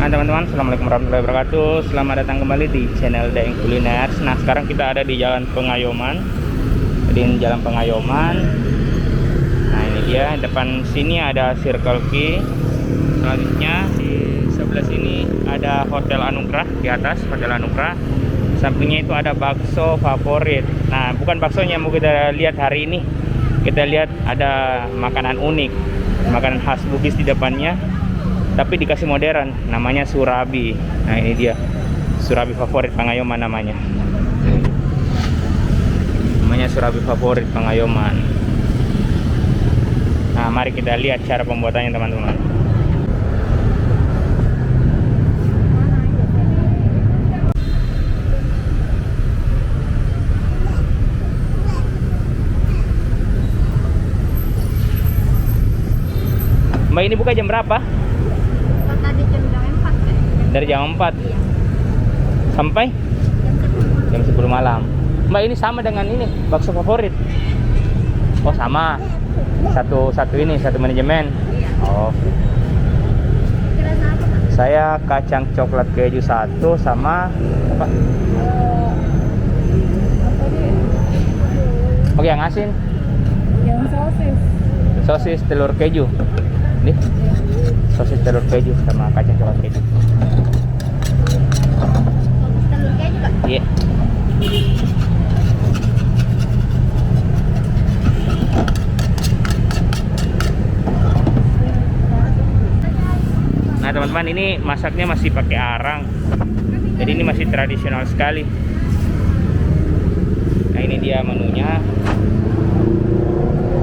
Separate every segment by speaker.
Speaker 1: Nah teman-teman, assalamualaikum warahmatullahi wabarakatuh. Selamat datang kembali di channel Daeng Kuliners. Nah sekarang kita ada di Jalan Pengayoman. Jadi ini Jalan Pengayoman. Nah ini dia, depan sini ada Circle K. Selanjutnya di sebelah sini ada Hotel Anugrah, di atas Hotel Anugrah. Sampingnya itu ada bakso favorit. Nah bukan baksonya yang mau kita lihat hari ini. Kita lihat ada makanan unik, makanan khas Bugis di depannya, tapi dikasih modern, namanya surabi. Nah ini dia, surabi favorit Pengayoman namanya surabi favorit Pengayoman. Nah mari kita lihat cara pembuatannya teman-teman. Mbak, ini buka jam berapa?
Speaker 2: Tadi jam 4.
Speaker 1: Dari jam 4
Speaker 2: Iya.
Speaker 1: sampai
Speaker 2: Jam 10.
Speaker 1: jam 10 malam. Mbak, ini sama dengan ini bakso favorit? Oh sama, satu manajemen.
Speaker 2: Iya.
Speaker 1: Oh,
Speaker 2: Kira apa, Pak?
Speaker 1: saya kacang coklat keju 1 sama apa? Oke, yang asin.
Speaker 2: Yang
Speaker 1: Sosis telur keju. Nih, sosis telur keju sama kacang coklat keju.
Speaker 2: Sosis telur keju, Pak.
Speaker 1: Iya. Nah teman-teman, ini masaknya masih pakai arang. Jadi ini masih tradisional sekali. Nah ini dia menunya.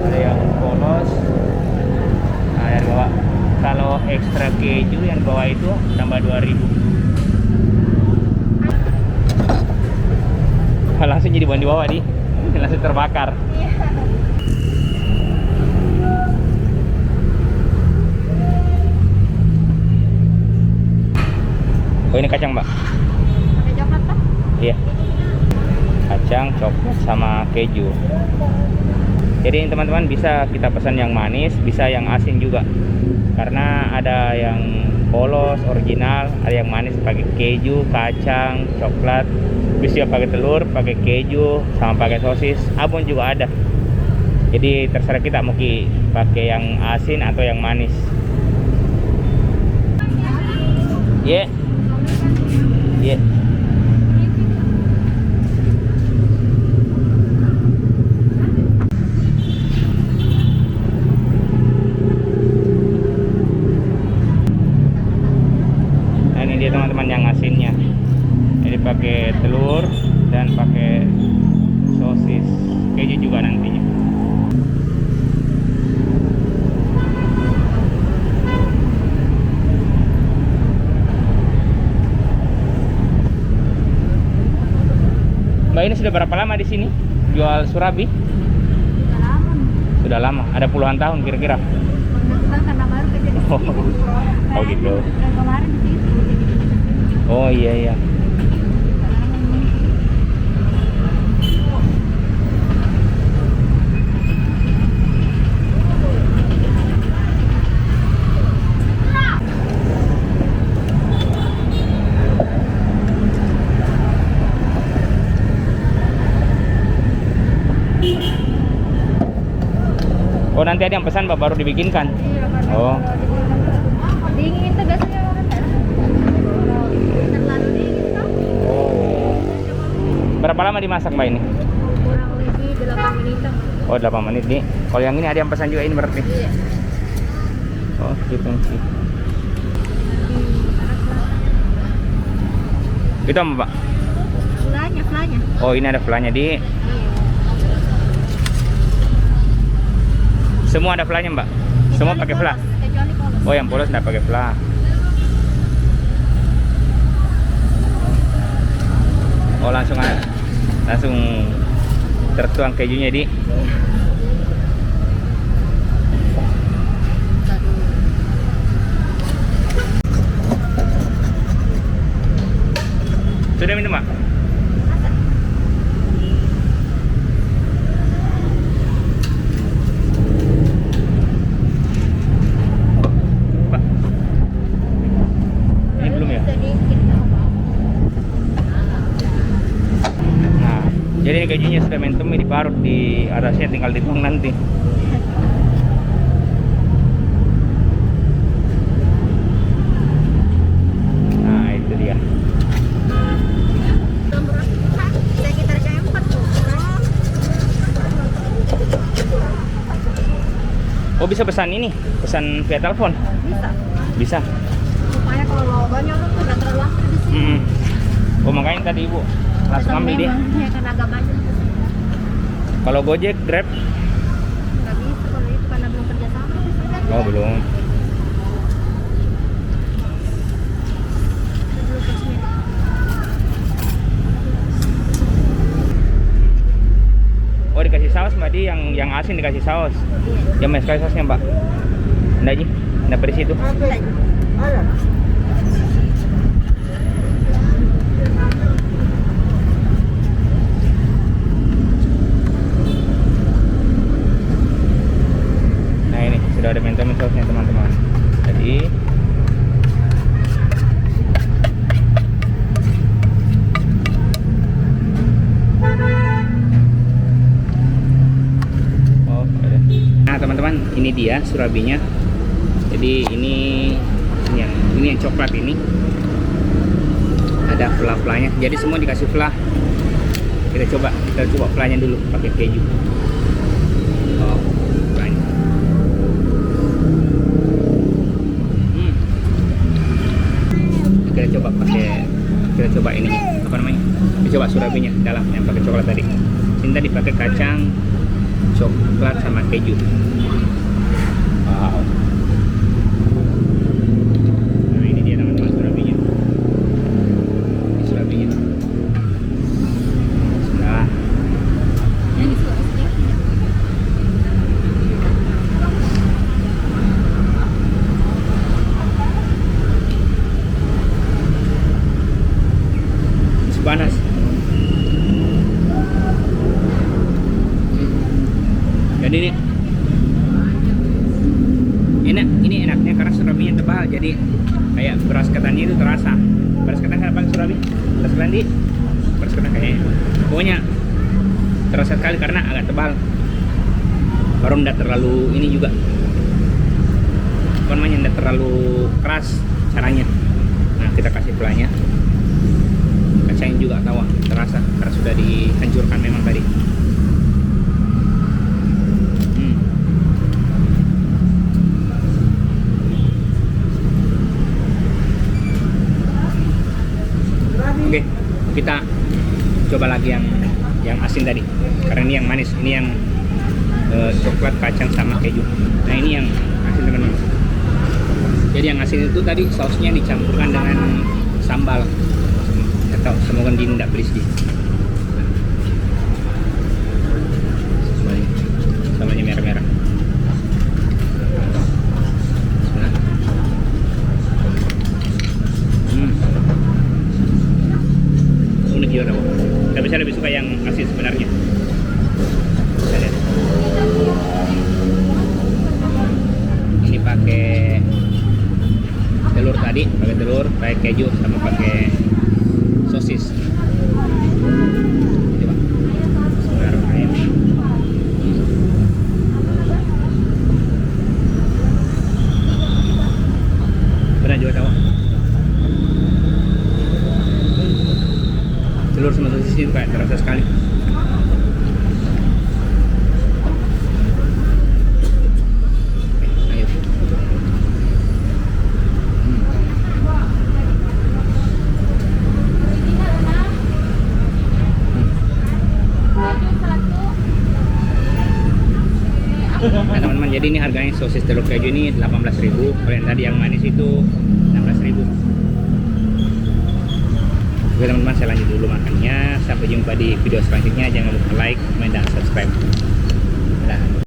Speaker 1: Ada yang polos. Nah yang bawah, kalau ekstra keju yang bawah itu tambah 2.000. Langsung jadi bahan di bawah nih. Langsung terbakar. Oh ini kacang mbak?
Speaker 2: Pakai coklat, Pak?
Speaker 1: Iya, kacang, coklat, sama keju. Jadi teman-teman bisa kita pesan yang manis, bisa yang asin juga. Karena ada yang polos, original, ada yang manis pakai keju, kacang, coklat. Bisa pakai telur, pakai keju, sama pakai sosis. Abon juga ada. Jadi terserah kita mau pakai yang asin atau yang manis. Iya. Yeah. Iya. Yeah. Nah ini dia teman-teman yang asinnya. Jadi pakai telur dan pakai sosis keju juga nantinya. Mbak, ini sudah berapa lama di sini jual surabi?
Speaker 2: Sudah lama.
Speaker 1: Sudah lama, ada puluhan tahun kira-kira.
Speaker 2: Bang, karena baru kerja di sini.
Speaker 1: Oh gitu.
Speaker 2: Dan kemarin di situ.
Speaker 1: Oh iya iya. Oh nanti ada yang pesan Mbak baru dibikinkan.
Speaker 2: Iya, karena
Speaker 1: Oh.
Speaker 2: kalau dingin itu biasanya orang enak. Terlalu dingin tuh.
Speaker 1: Berapa lama dimasak Mbak ini?
Speaker 2: Kurang lebih 8 menit.
Speaker 1: Oh 8 menit nih. Kalau yang ini ada yang pesan juga ini berarti.
Speaker 2: Iya.
Speaker 1: Oh gitu sih. Itu apa Mbak?
Speaker 2: Flanya.
Speaker 1: Oh ini ada flanya di. Semua ada flanya Mbak? Semua pakai fla?
Speaker 2: Kecuali polos.
Speaker 1: Oh yang polos nggak pakai fla. Oh langsung tertuang kejunya di. Sudah minum Mbak? Jadi kejunya sudah mentum, diparut di atasnya, tinggal dituang nanti. Nah itu dia.
Speaker 2: Sekitar jam 4 tuh.
Speaker 1: Oh bisa pesan ini, pesan via telepon?
Speaker 2: Bisa.
Speaker 1: Bisa.
Speaker 2: Supaya kalau banyak orang tuh nggak terlalu lama di sini.
Speaker 1: Oh makanya tadi ibu langsung ambil dia.
Speaker 2: Ya kan agak banyak.
Speaker 1: Kalau Gojek, Grab?
Speaker 2: Nggak bisa kalau itu karena belum kerjasama.
Speaker 1: Oh belum.
Speaker 2: Belum resmi.
Speaker 1: Oh dikasih saus mbak di, yang asin dikasih saus.
Speaker 2: Iya.
Speaker 1: Yang sekali sausnya mbak. Nggak ji, nggak pedes itu. Nah ini sudah ada mentom sausnya teman-teman. Jadi nah teman-teman, ini dia surabinya. Jadi ini yang coklat ini ada fla-flanya. Jadi semua dikasih fla. Kita coba flanya dulu pakai keju. Oh, flanya. Kita coba ini apa namanya? Kita coba surabinya dalam yang pakai coklat tadi. Ini tadi pakai kacang, coklat sama keju. Wow. Nah ini dia teman-teman surabinya. Ini surabinya. Nah.
Speaker 2: Ini suara sedikit.
Speaker 1: Masih panas. Jadi ini enaknya karena surabinya tebal, jadi kayak beras ketannya itu terasa. Beras ketan kan apa surabi? Beras ketan di? Beras ketan kayaknya. Pokoknya terasa sekali karena agak tebal. Baru tidak terlalu ini juga. Apa namanya, tidak terlalu keras caranya. Nah kita kasih flanya. Kacangnya juga tawa terasa karena sudah dihancurkan memang tadi. Oke, kita coba lagi yang asin tadi. Karena ini yang manis, ini yang coklat, kacang sama keju. Nah ini yang asin teman-teman. Jadi yang asin itu tadi sausnya dicampurkan dengan sambal. Atau semoga tidak pedes di. Sambalnya merah-merah. Unik juga tau. Tapi saya lebih suka yang asin sebenarnya. Kita lihat. Ini pakai telur tadi, pakai keju sama pakai sosis. Coba. Sekarang ayam. Pernah juga tahu. Telur sama sosis itu kayak terasa sekali. Ayo. Nah teman-teman, jadi ini harganya sosis telur keju ini 18.000. Kalau yang tadi yang manis itu 16.000. Oke teman-teman, saya lanjut dulu makannya. Sampai jumpa di video selanjutnya. Jangan lupa like, comment, dan subscribe. Dah.